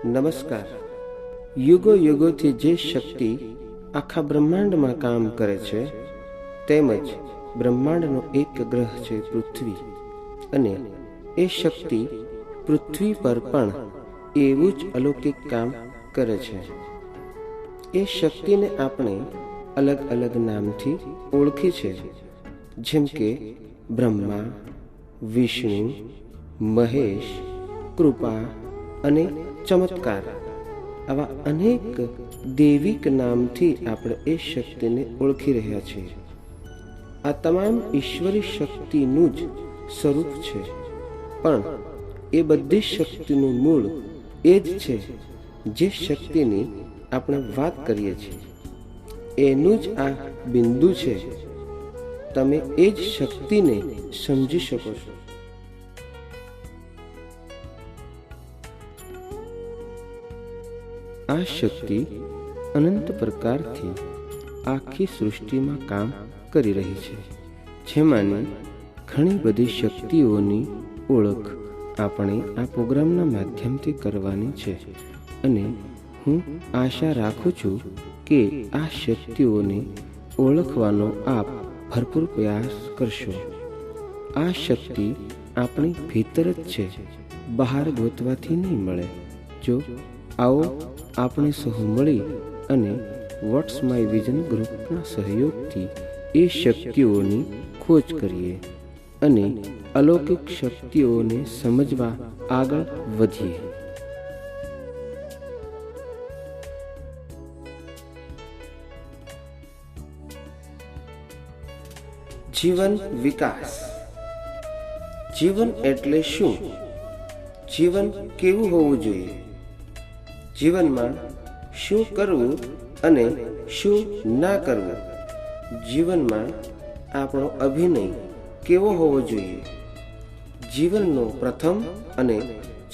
નમસ્કાર. યુગો યુગોથી જે શક્તિ આખા બ્રહ્માંડમાં કામ કરે છે, તેમજ બ્રહ્માંડનો એક ગ્રહ છે પૃથ્વી, અને એ શક્તિ પૃથ્વી પર પણ એવું જ અલૌકિક કામ કરે છે. એ શક્તિને આપણે અલગ અલગ નામથી ઓળખી છે, જેમ કે બ્રહ્મા, વિષ્ણુ, મહેશ, કૃપા અને ચમત્કાર. આવા અનેક દૈવિક નામથી આપણે એ શક્તિને ઓળખી રહ્યા છીએ. આ તમામ ઈશ્વરી શક્તિનું જ સ્વરૂપ છે, પણ એ બધી શક્તિનું મૂળ એ જ છે જે શક્તિની આપણે વાત કરીએ છીએ. એનું જ આ બિંદુ છે. તમે એ જ શક્તિને સમજી શકો છો. આ શક્તિ અનંત પ્રકારથી આખી સૃષ્ટિમાં કામ કરી રહી છે, જેમાંની ઘણી બધી શક્તિઓની ઓળખ આપણે આ પ્રોગ્રામના માધ્યમથી કરવાની છે, અને હું આશા રાખું છું કે આ શક્તિઓને ઓળખવાનો આપ ભરપૂર પ્રયાસ કરશો. આ શક્તિ આપણી ભીતર જ છે, બહાર ગોતવાથી નહીં મળે. જો આવો આપણે સહુ મળી અને વોટ્સ માય વિઝન ગ્રુપના સહયોગથી એ શક્તિઓની ખોજ કરીએ અને અલૌકિક શક્તિઓને સમજવા આગળ વધીએ. જીવન વિકાસ. જીવન એટલે શું? જીવન કેવું હોવું જોઈએ? જીવનમાં શું કરવું અને શું ના કરવું? જીવનમાં આપણો અભિનય કેવો હોવો જોઈએ? જીવનનો પ્રથમ અને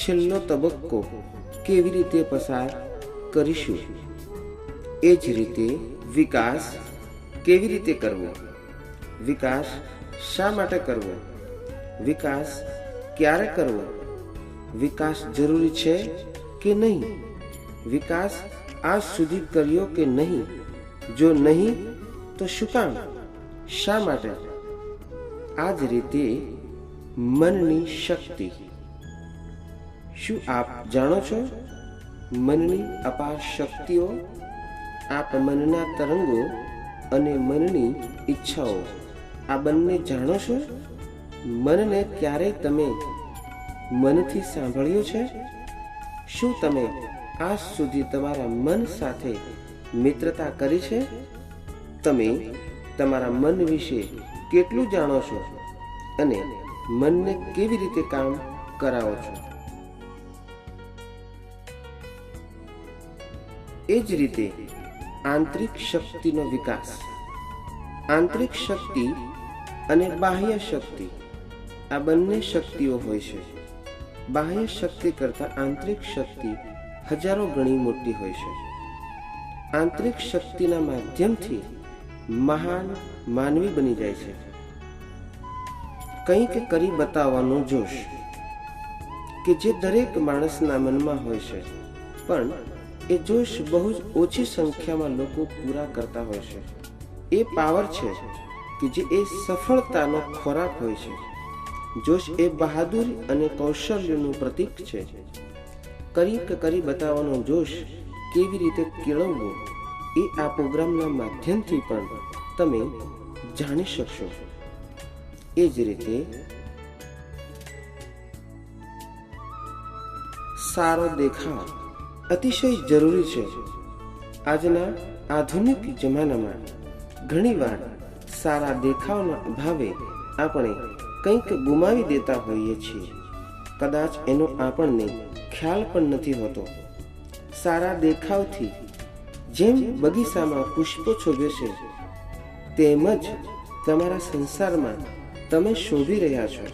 છેલ્લો તબક્કો કેવી રીતે પસાર કરીશું? એ જ રીતે વિકાસ કેવી રીતે કરવો? વિકાસ શા માટે કરવો? વિકાસ ક્યારે કરવો? વિકાસ જરૂરી છે કે નહીં? વિકાસ આજ સુધી કર્યો કે નહીં? જો નહીં તો શું કામ, શા માટે? આ જ રીતે મનની શક્તિ. શું આપ જાણો છો મનની અપાર શક્તિઓ? આપ મનના તરંગો અને મનની ઈચ્છાઓ આ બંને જાણો છો? મનને ક્યારેય તમે મનથી સાંભળ્યું છે? શું તમે આજ સુધી તમારા મન સાથે મિત્રતા કરી છે? તમે તમારા મન વિશે કેટલું જાણો છો અને મનને કેવી રીતે કામ કરાવો છો? એ જ રીતે આંતરિક શક્તિનો વિકાસ. આંતરિક શક્તિ અને બાહ્ય શક્તિ આ બંને શક્તિઓ હોય છે. બાહ્ય શક્તિ કરતાં આંતરિક શક્તિ હજારો ગણી મોટી હોય છે. આંતરિક શક્તિના માધ્યમથી મહાન માનવી બની જાય છે. કંઈક કરી બતાવવાનો જોશ કે જે દરેક માણસના મનમાં હોય છે, પણ એ જોશ બહુ જ ઓછી સંખ્યામાં લોકો પૂરા કરતા હોય છે. એ પાવર છે કે જે એ સફળતાનો ખોરાક હોય છે. જોશ એ બહાદુરી અને કૌશલ્યનું પ્રતીક છે. કંઈક કરી બતાવવાનો જોશ કેવી રીતે કેળવવો એ આ પ્રોગ્રામના માધ્યમથી પણ તમે જાણી શકશો. એ જ રીતે સારો દેખાવ અતિશય જરૂરી છે. આજના આધુનિક જમાનામાં ઘણીવાર સારા દેખાવના અભાવે આપણે કંઈક ગુમાવી દેતા હોઈએ છીએ. કદાચ એનો આપણને ખ્યાલ પણ નથી હોતો. સારા દેખાવથી જેમ બગીચામાં પુષ્પો શોભે છે, તેમ જ તમારા સંસારમાં તમે શોભી રહ્યા છો.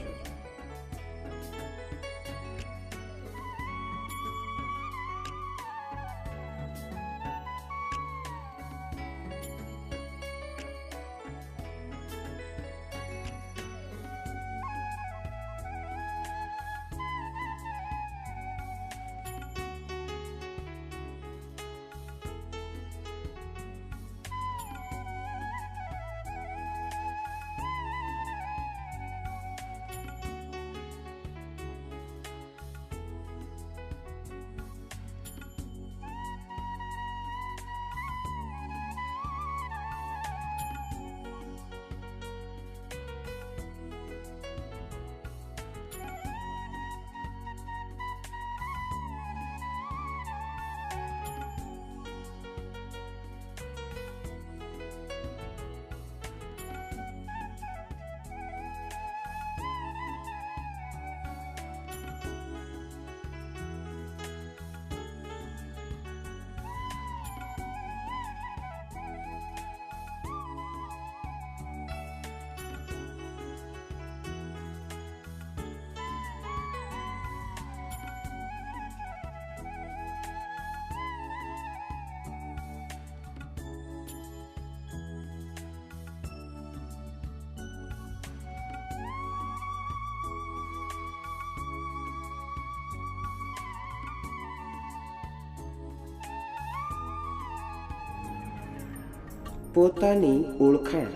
પોતાની ઓળખાણ.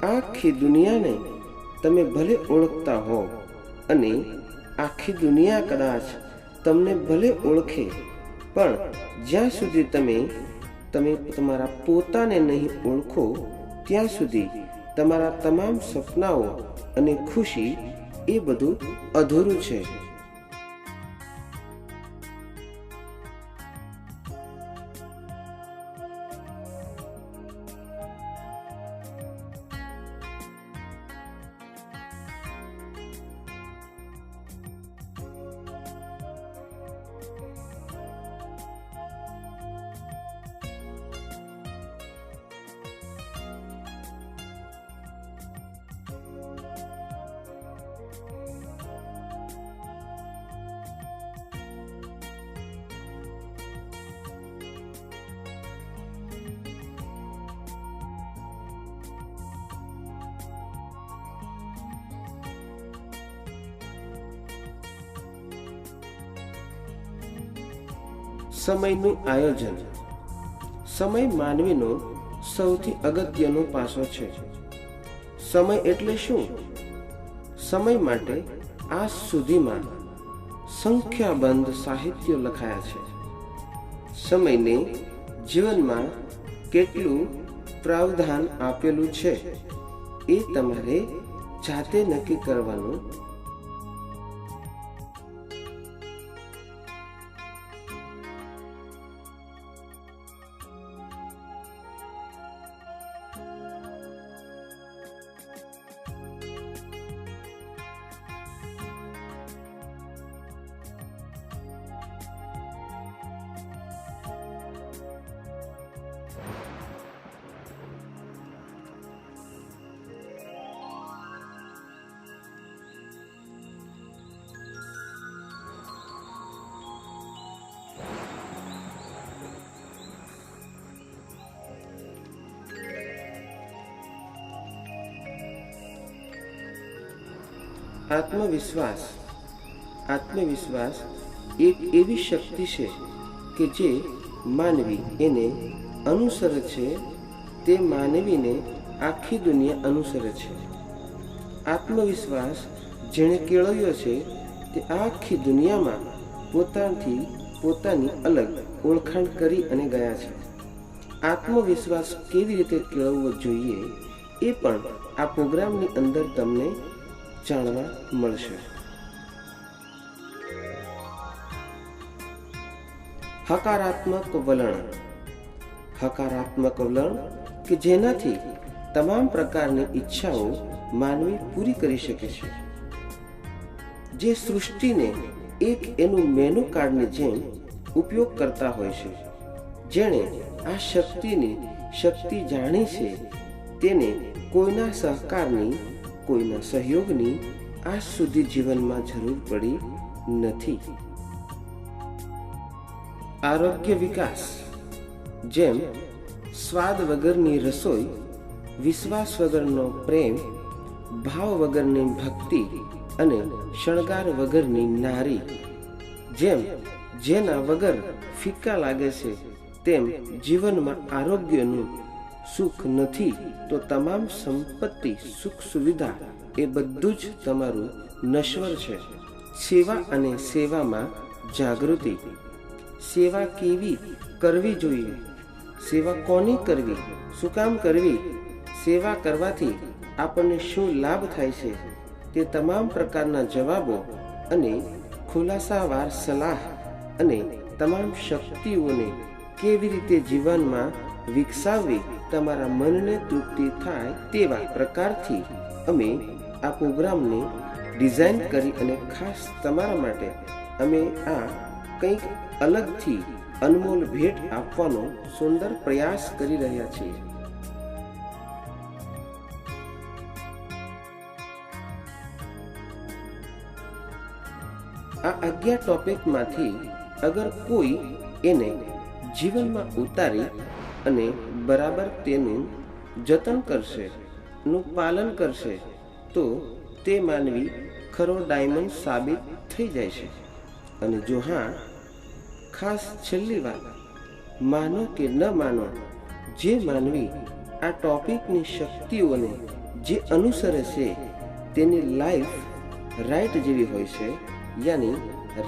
આખી દુનિયાને તમે ભલે ઓળખતા હો અને આખી દુનિયા કદાચ તમને ભલે ઓળખે, પણ જ્યાં સુધી તમે તમારા પોતાને નહીં ઓળખો, ત્યાં સુધી તમારા તમામ સપનાઓ અને ખુશી એ બધું અધૂરું છે. સમયનું આયોજન. સમય માનવીનો સૌથી અગત્યનો પાસો છે. સમય એટલે શું? સમય માટે આજ સુધીમાં સંખ્યાબંધ સાહિત્યો લખાયા છે. સમયને જીવનમાં કેટલું પ્રાવધાન આપેલું છે એ તમારે જાતે નક્કી કરવાનું. આત્મવિશ્વાસ એક એવી શક્તિ છે કે જે માનવી એને અનુસરે છે તે માનવીને આખી દુનિયા અનુસરે છે. આત્મવિશ્વાસ જેણે કેળવ્યો છે તે આખી દુનિયામાં પોતાની અલગ ઓળખાણ કરી અને ગયા છે. આત્મવિશ્વાસ કેવી રીતે કેળવવો જોઈએ એ પણ આ પ્રોગ્રામની અંદર તમને જાણવા મળશે. હકારાત્મક વલણ કે જેનાથી તમામ પ્રકારની ઈચ્છાઓ માનવી પૂરી કરી શકે છે. જે સૃષ્ટિને એક એનું મેનુ કાર્ડની જેમ ઉપયોગ કરતા હોય છે. જેણે આ શક્તિ જાણી છે તેને કોઈના સહકારની, કોઈના સહયોગની આજ સુધી જીવનમાં જરૂર પડી નથી. આરોગ્ય વિકાસ જેમ સ્વાદ વગરની રસોઈ, વિશ્વાસ વગરનો પ્રેમ, ભાવ વગરની ભક્તિ અને શણગાર વગરની નારી, જેના વગર ફીકા લાગે છે, તેમ જીવનમાં આરોગ્યનું સુખ નથી તો તમામ સંપત્તિ, સુખ સુવિધા એ બધું જ તમારું નશ્વર છે. સેવા અને સેવામાં જાગૃતિ. સેવા કેવી કરવી જોઈએ? સેવા કોની કરવી? શું કામ કરવી? સેવા કરવાથી આપણને શું લાભ થાય છે? તે તમામ પ્રકારના જવાબો અને ખુલાસાવાર સલાહ અને તમામ શક્તિઓને કેવી રીતે જીવનમાં વિકસાવવી, તમારા મનને તૃપ્તિ થાય તેવા પ્રકારથી અમે આ પ્રોગ્રામને ડિઝાઇન કરી અને ખાસ તમારા માટે અમે આ કંઈક અલગથી અનમોલ ભેટ આપવાનો સુંદર પ્રયાસ કરી રહ્યા છીએ. આ 11 ટોપિકમાંથી અગર કોઈ એને જીવનમાં ઉતારી અને બરાબર તેનું જતન કરશે, નું પાલન કરશે તો તે માનવી ખરો ડાયમંડ સાબિત થઈ જાય છે. અને જો હા, ખાસ છેલ્લી વાત, માનો કે ન માનો, જે માનવી આ ટોપિકની શક્તિઓને જે અનુસરે છે તેની લાઈફ રાઈટ જેવી હોય છે. યાની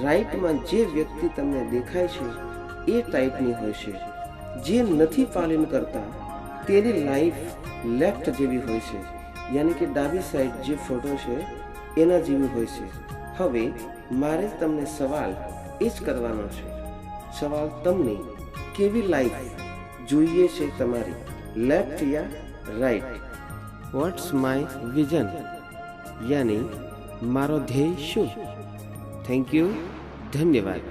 રાઈટમાં જે વ્યક્તિ તમને દેખાય છે એ ટાઈપની હોય છે. જે નથી પાલન કરતા તેની લાઈફ લેફ્ટ જેવી હોય છે. યાની કે ડાબી સાઈડ જે ફોટો છે એના જેવી હોય છે. હવે મારે તમને સવાલ એ જ કરવાનો છે. સવાલ તમને કેવી લાઈફ જોઈએ છે તમારી, લેફ્ટ યા રાઈટ? વોટ્સ માય વિઝન, યાની મારો ધ્યેય શું? થેન્ક યુ, ધન્યવાદ.